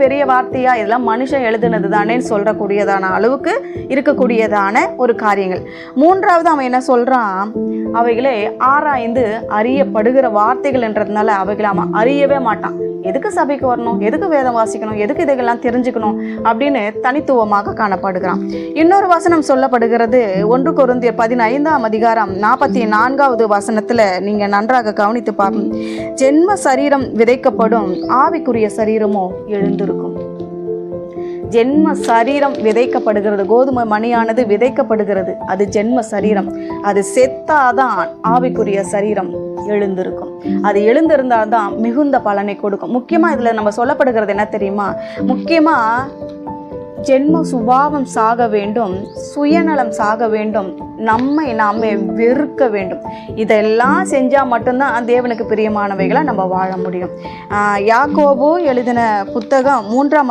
பெரிய வார்த்தையா இதெல்லாம் மனுஷன் எழுதுனது தானேன்னு சொல்லக்கூடியதான அளவுக்கு இருக்கக்கூடியதான ஒரு காரியங்கள். மூன்றாவது அவன் என்ன சொல்றான், அவைகளே ஆராய்ந்து அறியப்படுகிற வார்த்தைகள்ன்றதுனால அவைகளை அவன் அறியவே மாட்டான். எதுக்கு சபைக்கு வரணும், எதுக்கு வேதம் வாசிக்கணும், எதுக்கு இதெல்லாம் தெரிஞ்சுக்கணும் அப்படின்னு தனித்துவமாக காணப்படுகிறான். இன்னொரு வசனம் சொல்லப்படுகிறது 1 கொரிந்தியர் 15 வசனத்துல நீங்க நன்றாக கவனித்து பாருங்க. ஜென்ம சரீரம் விதைக்கப்படும், ஆவிக்குரிய சரீரமோ எழுந்திருக்கும். ஜென்ம சரீரம் விதைக்கப்படுகிறது, கோதுமை மணியானது விதைக்கப்படுகிறது, அது ஜென்ம சரீரம். அது செத்தாதான் ஆவிக்குரிய சரீரம் எழுந்திருக்கும். அது எழுந்திருந்தால்தான் மிகுந்த பலனை கொடுக்கும். முக்கியமா இதுல நம்ம சொல்லப்படுகிறது என்ன தெரியுமா, முக்கியமா ஜென்ம சுபாவம் சாக வேண்டும், சுயநலம் சாக வேண்டும், நம்மை நாமே வெறுக்க வேண்டும். இதெல்லாம் செஞ்சால் மட்டும்தான் தேவனுக்கு பிரியமானவைகளை நம்ம வாழ முடியும். யாக்கோபு எழுதின புத்தகம் 3